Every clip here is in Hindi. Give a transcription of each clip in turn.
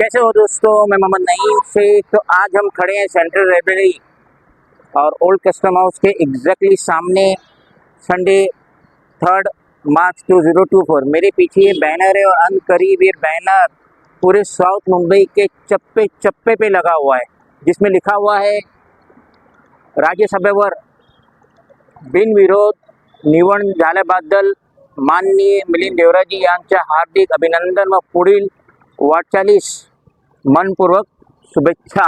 कैसे हो दोस्तों, मैं मोहम्मद नईम से। तो आज हम खड़े हैं सेंट्रल लाइब्रेरी और ओल्ड कस्टम हाउस के एग्जैक्टली सामने। संडे 3 मार्च 2024। मेरे पीछे ये बैनर है और अनकरीब ये बैनर पूरे साउथ मुंबई के चप्पे चप्पे पे लगा हुआ है, जिसमें लिखा हुआ है राज्यसभेवर बिनविरोध निवड झाल्याबद्दल माननीय मिलिंद देवराजी यांच्या हार्दिक अभिनंदन व पुढील वाटचालीस मनपूर्वक शुभेच्छा।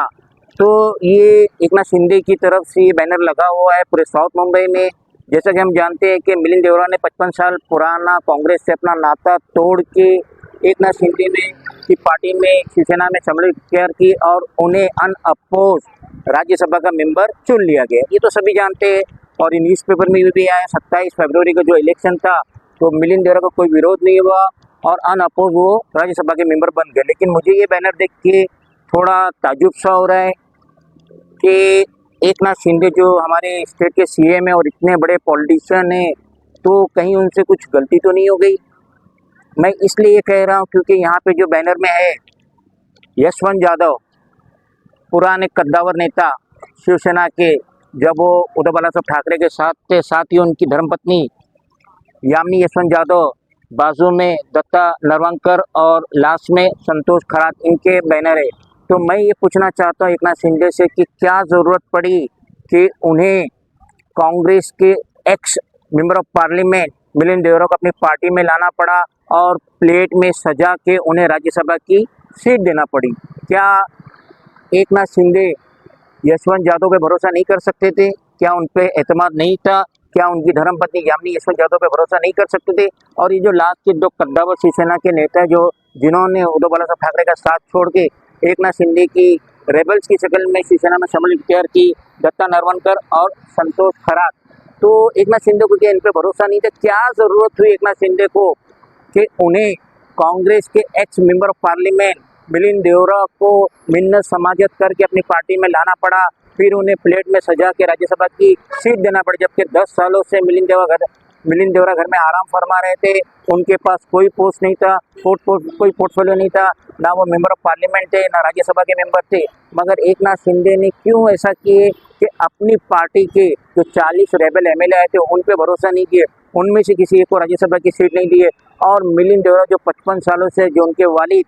तो ये एकनाथ शिंदे की तरफ से ये बैनर लगा हुआ है पूरे साउथ मुंबई में। जैसा कि हम जानते हैं कि मिलिंद देवरा ने 55 साल पुराना कांग्रेस से अपना नाता तोड़ के एकनाथ शिंदे में की पार्टी में शिवसेना में सम्मिलित की और उन्हें अनअपोज राज्यसभा का मेंबर चुन लिया गया। ये तो सभी जानते हैं और ये न्यूज़पेपर में भी आया। 27 फरवरी को जो इलेक्शन था तो मिलिंद देवरा का कोई विरोध नहीं हुआ और अनअपोज वो राज्यसभा के मेंबर बन गए। लेकिन मुझे ये बैनर देख के थोड़ा ताज्जुब सा हो रहा है कि एकनाथ शिंदे जो हमारे स्टेट के सीएम है और इतने बड़े पॉलिटिशियन हैं, तो कहीं उनसे कुछ गलती तो नहीं हो गई। मैं इसलिए कह रहा हूँ क्योंकि यहाँ पे जो बैनर में है यशवंत यादव, पुराने कद्दावर नेता शिवसेना के, जब वो उद्धव बालासाहब ठाकरे के साथ ही उनकी धर्मपत्नी यामिनी यशवंत यादव, बाजू में दत्ता नरवंकर और लास्ट में संतोष खरात, इनके बैनर है। तो मैं ये पूछना चाहता हूँ एकनाथ शिंदे से कि क्या ज़रूरत पड़ी कि उन्हें कांग्रेस के ex member of parliament Milind Deora को अपनी पार्टी में लाना पड़ा और प्लेट में सजा के उन्हें राज्यसभा की सीट देना पड़ी। क्या एकनाथ शिंदे यशवंत यादव पे भरोसा नहीं कर सकते थे? क्या उन पे एतमाद नहीं था? क्या उनकी धर्मपत्नी यामिनी यशवंत यादव पे भरोसा नहीं कर सकते थे? और ये जो लास्ट के दो कद्दावर शिवसेना के नेता जो जिन्होंने उद्धव बालासाहब ठाकरे का साथ छोड़ के एकनाथ शिंदे की रेबल्स की शक्ल में शिवसेना में शामिल की, दत्ता नरवणकर और संतोष खरात, तो एकनाथ शिंदे को क्या इन पे भरोसा नहीं था? क्या ज़रूरत हुई एकनाथ शिंदे को कि उन्हें कांग्रेस के ex member of parliament Milind Deora को मिन्नत समाजत करके अपनी पार्टी में लाना पड़ा, फिर उन्हें प्लेट में सजा के राज्यसभा की सीट देना पड़ा, जबकि 10 सालों से मिलिंद देवरा घर में आराम फरमा रहे थे। उनके पास कोई पोस्ट नहीं था, कोई पोर्टफोलियो नहीं था, ना वो मेंबर ऑफ पार्लियामेंट थे ना राज्यसभा के मेंबर थे। मगर एकनाथ शिंदे ने क्यों ऐसा किए कि अपनी पार्टी के जो 40 रेबल एमएलए आए थे उन पे भरोसा नहीं किए, उनमें से किसी एक को राज्यसभा की सीट नहीं दिए। और मिलिंद देवरा जो 55 सालों से, जो उनके वालिद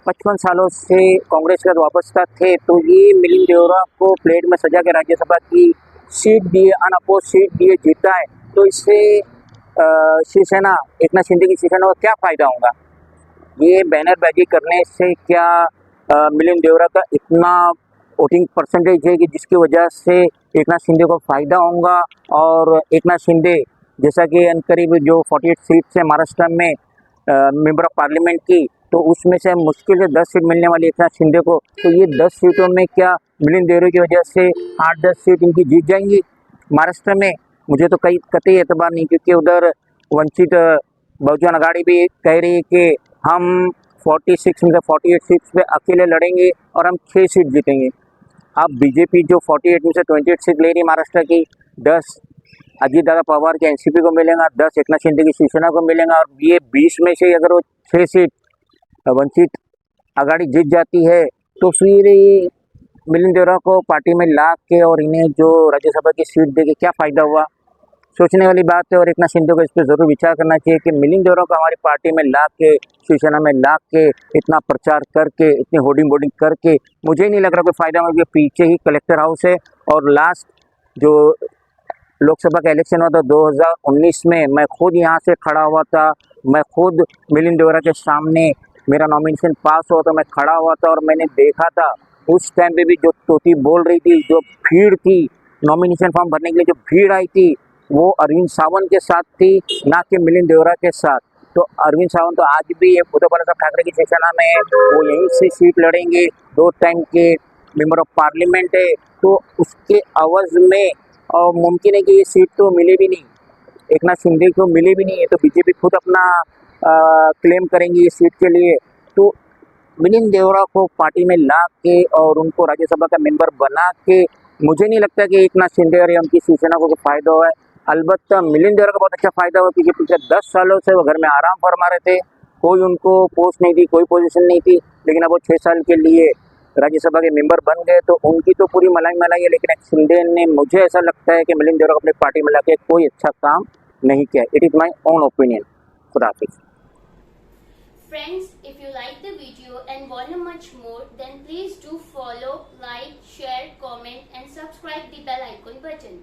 55 सालों से कांग्रेस का वापसता थे, तो ये मिलिंद देवरा को प्लेट में सजा के राज्यसभा की सीट दिए, अनअपोज सीट दिए, जीता है। तो इससे शिवसेना, एकनाथ शिंदे की शिवसेना को क्या फ़ायदा होगा? ये बैनरबाजी करने से क्या मिलिंद देवरा का इतना वोटिंग परसेंटेज है कि जिसकी वजह से एकनाथ शिंदे को फ़ायदा होगा? और एकनाथ शिंदे जैसा कि अनकरीब जो 48 सीट है महाराष्ट्र में मेंबर ऑफ पार्लियामेंट की, तो उसमें से मुश्किल से 10 सीट मिलने वाली एकनाथ शिंदे को, तो ये 10 सीटों में क्या मिलिंद देवरा की वजह से 8-10 सीट इनकी जीत जाएंगी महाराष्ट्र में? मुझे तो कतई एतबार नहीं, क्योंकि उधर वंचित बहुजन आघाड़ी भी कह रही है कि हम 46 में से 48 सीट्स पे अकेले लड़ेंगे और हम 6 सीट जीतेंगे। अब बीजेपी जो 48 में से 28 सीट ले रही महाराष्ट्र की, 10 अजीत दादा पवार के एनसीपी को मिलेगा, 10 एकनाथ शिंदे की शिवसेना को मिलेगा, और ये 20 में से अगर वो 6 सीट वंचित आघाड़ी जीत जाती है, तो फिर ये मिलिंद देवरा को पार्टी में ला के और इन्हें जो राज्यसभा की सीट देके क्या फ़ायदा हुआ? सोचने वाली बात है। और एकनाथ शिंदे को इस पर ज़रूर विचार करना चाहिए कि मिलिंद देवरा को हमारी पार्टी में ला के, शिवसेना में ला के, इतना प्रचार करके, इतनी होर्डिंग करके मुझे नहीं लग रहा कोई फ़ायदा होगा। पीछे ही कलेक्टर हाउस है और लास्ट जो लोकसभा का इलेक्शन हुआ था 2019 में, मैं खुद यहाँ से खड़ा हुआ था, मैं खुद मिलिंद देवरा के सामने मेरा नॉमिनेशन पास हुआ था, मैं खड़ा हुआ था और मैंने देखा था उस टाइम पे भी जो तोती बोल रही थी, जो भीड़ थी नॉमिनेशन फॉर्म भरने के लिए, जो भीड़ आई थी वो अरविंद सावंत के साथ थी, ना कि मिलिंद देवरा के साथ। तो अरविंद सावंत तो आज भी उद्धव बालासाहब ठाकरे की शिवसेना में है, वो यहीं से सीट लड़ेंगे, 2 टाइम के मेंबर ऑफ पार्लियामेंट है, तो उसके अवज़ में और मुमकिन है कि ये सीट तो मिले भी नहीं, एकनाथ शिंदे को मिले भी नहीं है, तो बीजेपी खुद अपना क्लेम करेंगी इस सीट के लिए। तो मिलिंद देवरा को पार्टी में ला के और उनको राज्यसभा का मेंबर बना के मुझे नहीं लगता कि एकनाथ शिंदे और उनकी शिवसेना को फ़ायदा हुआ है। अलबत्ता मिलिंद देवरा का बहुत अच्छा फ़ायदा हुआ, क्योंकि पिछले 10 सालों से वो घर में आराम फरमा रहे थे कोई उनको पोस्ट नहीं थी, कोई पोजीशन नहीं थी, लेकिन अब वो 6 साल के लिए राज्यसभा के मेंबर बन गए, तो उनकी तो पूरी मलाई मलाई है। लेकिन एक शिंदे ने, मुझे ऐसा लगता है कि मिलिंद देवरा को अपनी पार्टी में लाके कोई अच्छा काम नहीं किया। It is my own opinion. खुदा हाफिज़। Friends, if you like the video and want much more, then please do follow, like, share, comment and subscribe the bell icon button.